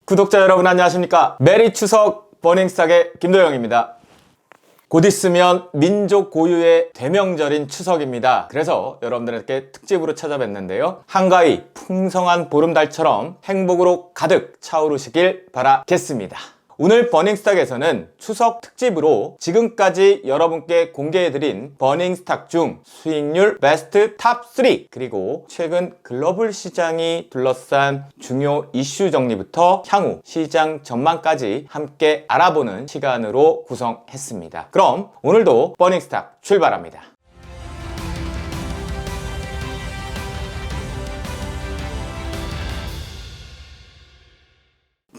구독자 여러분 안녕하십니까? 메리 추석 버닝스탁의 김도영입니다. 곧 있으면 민족 고유의 대명절인 추석입니다. 그래서 여러분들께 특집으로 찾아뵀는데요. 한가히 풍성한 보름달처럼 행복으로 가득 차오르시길 바라겠습니다. 오늘 버닝스탁에서는 추석 특집으로 지금까지 여러분께 공개해드린 버닝스탁 중 수익률 베스트 탑 3 그리고 최근 글로벌 시장이 둘러싼 중요 이슈 정리부터 향후 시장 전망까지 함께 알아보는 시간으로 구성했습니다. 그럼 오늘도 버닝스탁 출발합니다.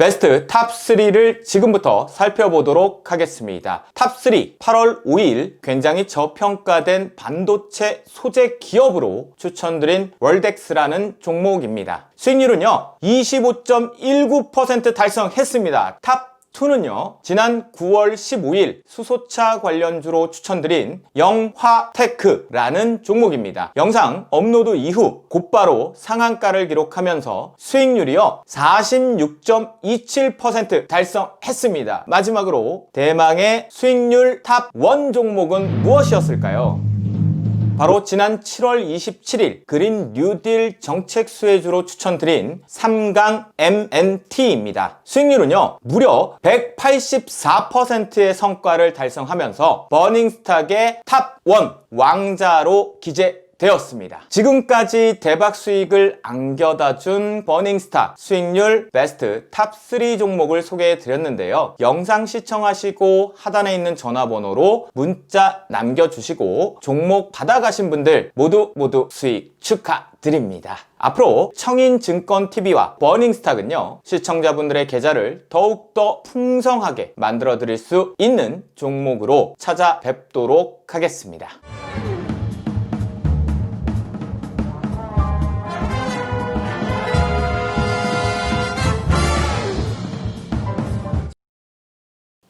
베스트 탑 3를 지금부터 살펴보도록 하겠습니다. 탑 3, 8월 5일 굉장히 저평가된 반도체 소재 기업으로 추천드린 월덱스라는 종목입니다. 수익률은요 25.19% 달성했습니다. 탑 2는요 지난 9월 15일 수소차 관련주로 추천드린 영화테크라는 종목입니다. 영상 업로드 이후 곧바로 상한가를 기록하면서 수익률이요 46.27% 달성했습니다. 마지막으로 대망의 수익률 탑 1 종목은 무엇이었을까요? 바로 지난 7월 27일 그린 뉴딜 정책 수혜주로 추천드린 삼강 MNT입니다. 수익률은요 무려 184%의 성과를 달성하면서 버닝스탁의 탑 1 왕자로 기재되었습니다. 지금까지 대박 수익을 안겨다 준 버닝스탁 수익률 베스트 탑 3 종목을 소개해 드렸는데요. 영상 시청하시고 하단에 있는 전화번호로 문자 남겨주시고 종목 받아가신 분들 모두 수익 축하드립니다. 앞으로 청인증권TV와 버닝스탁은요 시청자분들의 계좌를 더욱더 풍성하게 만들어 드릴 수 있는 종목으로 찾아뵙도록 하겠습니다.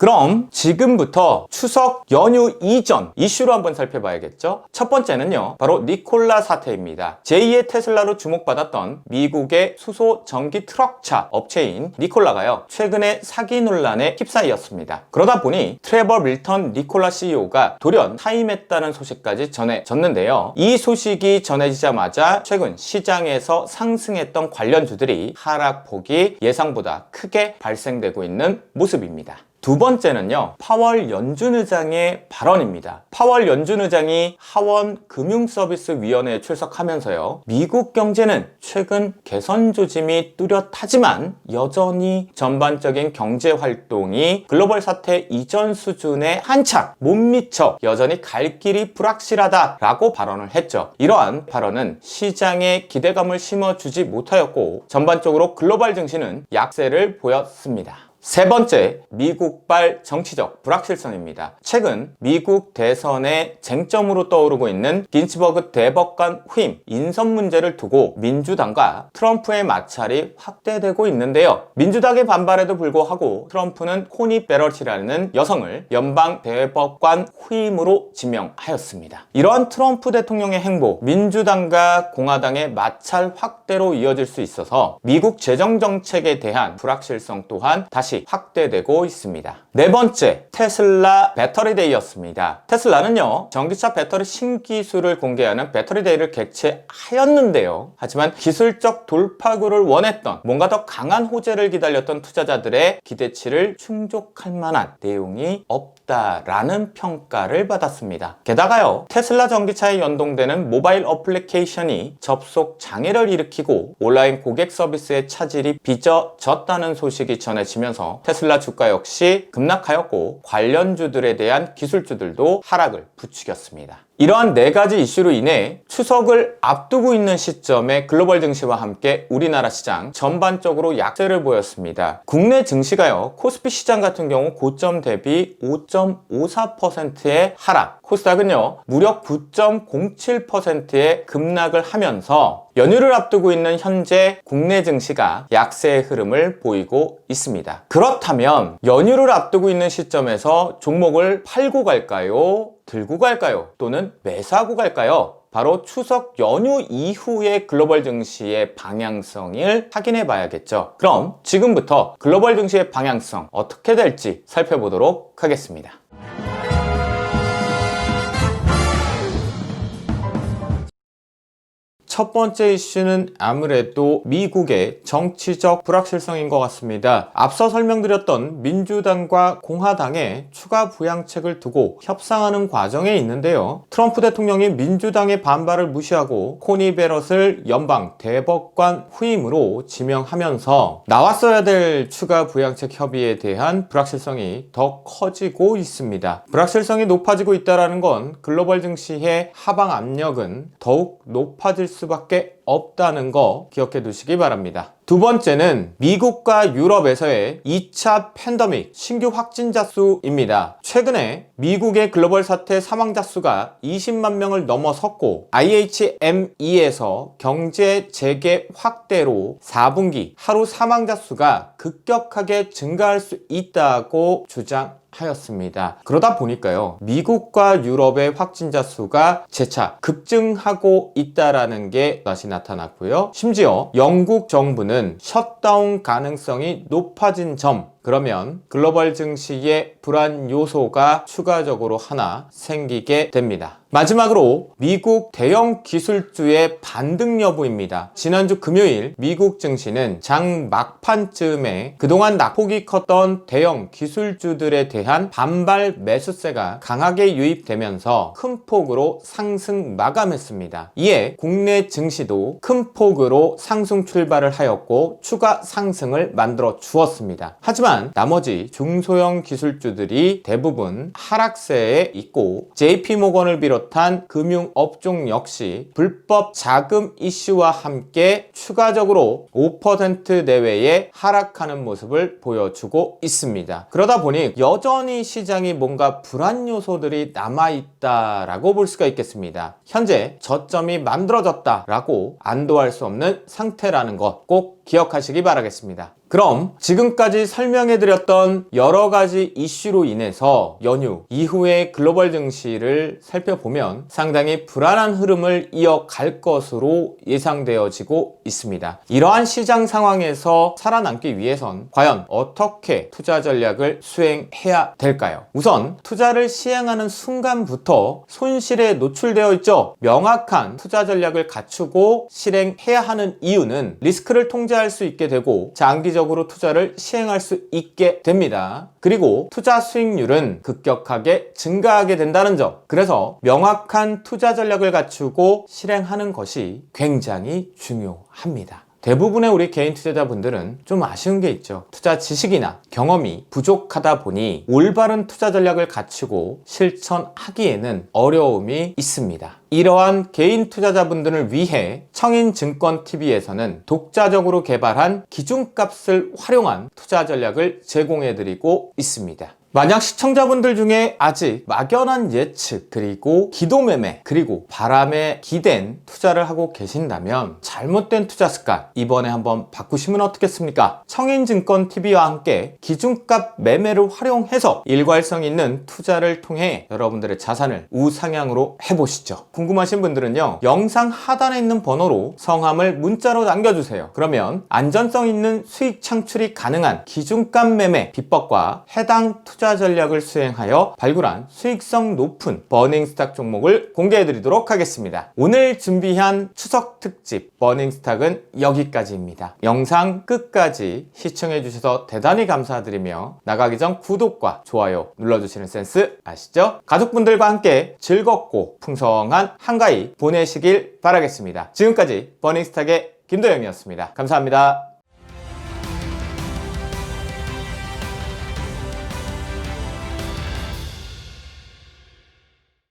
그럼 지금부터 추석 연휴 이전 이슈로 한번 살펴봐야겠죠. 첫 번째는요 바로 니콜라 사태입니다. 제2의 테슬라로 주목받았던 미국의 수소 전기 트럭차 업체인 니콜라가요 최근에 사기 논란에 휩싸였습니다. 그러다 보니 트레버 밀턴 니콜라 CEO가 돌연 사임했다는 소식까지 전해졌는데요. 이 소식이 전해지자마자 최근 시장에서 상승했던 관련주들이 하락폭이 예상보다 크게 발생되고 있는 모습입니다. 두 번째는요 파월 연준 의장의 발언입니다. 파월 연준 의장이 하원 금융서비스위원회에 출석하면서요 미국 경제는 최근 개선 조짐이 뚜렷하지만 여전히 전반적인 경제 활동이 글로벌 사태 이전 수준에 한참 못 미쳐 여전히 갈 길이 불확실하다라고 발언을 했죠. 이러한 발언은 시장에 기대감을 심어주지 못하였고 전반적으로 글로벌 증시는 약세를 보였습니다. 세 번째, 미국발 정치적 불확실성입니다. 최근 미국 대선의 쟁점으로 떠오르고 있는 긴츠버그 대법관 후임 인선 문제를 두고 민주당과 트럼프의 마찰이 확대되고 있는데요. 민주당의 반발에도 불구하고 트럼프는 코니 베럿이라는 여성을 연방 대법관 후임으로 지명하였습니다. 이러한 트럼프 대통령의 행보, 민주당과 공화당의 마찰 확대로 이어질 수 있어서 미국 재정정책에 대한 불확실성 또한 다시 확대되고 있습니다. 네 번째, 테슬라 배터리데이였습니다. 테슬라는요 전기차 배터리 신기술을 공개하는 배터리데이를 개최하였는데요. 하지만 기술적 돌파구를 원했던 뭔가 더 강한 호재를 기다렸던 투자자들의 기대치를 충족할 만한 내용이 없다라는 평가를 받았습니다. 게다가요 테슬라 전기차에 연동되는 모바일 어플리케이션이 접속 장애를 일으키고 온라인 고객 서비스의 차질이 빚어졌다는 소식이 전해지면서 테슬라 주가 역시 급락하였고 관련주들에 대한 기술주들도 하락을 부추겼습니다. 이러한 네 가지 이슈로 인해 추석을 앞두고 있는 시점에 글로벌 증시와 함께 우리나라 시장 전반적으로 약세를 보였습니다. 국내 증시가요 코스피 시장 같은 경우 고점 대비 5.54%의 하락, 코스닥은요 무려 9.07%의 급락을 하면서 연휴를 앞두고 있는 현재 국내 증시가 약세의 흐름을 보이고 있습니다. 그렇다면 연휴를 앞두고 있는 시점에서 종목을 팔고 갈까요? 들고 갈까요? 또는 매수하고 갈까요? 바로 추석 연휴 이후의 글로벌 증시의 방향성을 확인해 봐야겠죠. 그럼 지금부터 글로벌 증시의 방향성 어떻게 될지 살펴보도록 하겠습니다. 첫 번째 이슈는 아무래도 미국의 정치적 불확실성인 것 같습니다. 앞서 설명드렸던 민주당과 공화당의 추가 부양책을 두고 협상하는 과정에 있는데요. 트럼프 대통령이 민주당의 반발을 무시하고 코니 베럿을 연방 대법관 후임으로 지명하면서 나왔어야 될 추가 부양책 협의에 대한 불확실성이 더 커지고 있습니다. 불확실성이 높아지고 있다는 건 글로벌 증시의 하방 압력은 더욱 높아질 수밖에 없다는 거 기억해 두시기 바랍니다. 두 번째는 미국과 유럽에서의 2차 팬데믹 신규 확진자 수입니다. 최근에 미국의 글로벌 사태 사망자 수가 20만 명을 넘어섰고 IHME에서 경제 재개 확대로 4분기 하루 사망자 수가 급격하게 증가할 수 있다고 주장하였습니다. 그러다 보니까요, 미국과 유럽의 확진자 수가 재차 급증하고 있다라는 게 다시 나타났고요. 심지어 영국 정부는 셧다운 가능성이 높아진 점, 그러면 글로벌 증시의 불안 요소가 추가적으로 하나 생기게 됩니다. 마지막으로 미국 대형 기술주의 반등 여부입니다. 지난주 금요일 미국 증시는 장 막판쯤에 그동안 낙폭이 컸던 대형 기술주들에 대한 반발 매수세가 강하게 유입되면서 큰 폭으로 상승 마감했습니다. 이에 국내 증시도 큰 폭으로 상승 출발을 하였고 추가 상승을 만들어 주었습니다. 하지만 나머지 중소형 기술주들이 대부분 하락세에 있고 JP모건을 비롯한 금융업종 역시 불법 자금 이슈와 함께 추가적으로 5% 내외의 하락하는 모습을 보여주고 있습니다. 그러다 보니 여전히 시장이 뭔가 불안 요소들이 남아있다라고 볼 수가 있겠습니다. 현재 저점이 만들어졌다라고 안도할 수 없는 상태라는 것 꼭 기억하시기 바라겠습니다. 그럼 지금까지 설명해드렸던 여러가지 이슈로 인해서 연휴 이후의 글로벌 증시를 살펴보면 상당히 불안한 흐름을 이어갈 것으로 예상되어지고 있습니다. 이러한 시장 상황에서 살아남기 위해선 과연 어떻게 투자 전략을 수행해야 될까요? 우선 투자를 시행하는 순간부터 손실에 노출되어 있죠. 명확한 투자 전략을 갖추고 실행해야 하는 이유는 리스크를 통제할 수 있게 되고 장기적으로 투자를 시행할 수 있게 됩니다. 그리고 투자 수익률은 급격하게 증가하게 된다는 점. 그래서 명확한 투자 전략을 갖추고 실행하는 것이 굉장히 중요합니다. 대부분의 우리 개인 투자자분들은 좀 아쉬운 게 있죠. 투자 지식이나 경험이 부족하다 보니 올바른 투자 전략을 갖추고 실천하기에는 어려움이 있습니다. 이러한 개인 투자자분들을 위해 청인증권TV에서는 독자적으로 개발한 기준값을 활용한 투자 전략을 제공해드리고 있습니다. 만약 시청자분들 중에 아직 막연한 예측, 그리고 기도매매, 그리고 바람에 기댄 투자를 하고 계신다면 잘못된 투자 습관 이번에 한번 바꾸시면 어떻겠습니까? 청인증권TV와 함께 기준값 매매를 활용해서 일괄성 있는 투자를 통해 여러분들의 자산을 우상향으로 해보시죠. 궁금하신 분들은요, 영상 하단에 있는 번호로 성함을 문자로 남겨주세요. 그러면 안전성 있는 수익 창출이 가능한 기준값 매매 비법과 해당 투자 전략을 수행하여 발굴한 수익성 높은 버닝스탁 종목을 공개해드리도록 하겠습니다. 오늘 준비한 추석 특집 버닝스탁은 여기까지입니다. 영상 끝까지 시청해주셔서 대단히 감사드리며 나가기 전 구독과 좋아요 눌러주시는 센스 아시죠? 가족분들과 함께 즐겁고 풍성한 한가위 보내시길 바라겠습니다. 지금까지 버닝스탁의 김도영이었습니다. 감사합니다.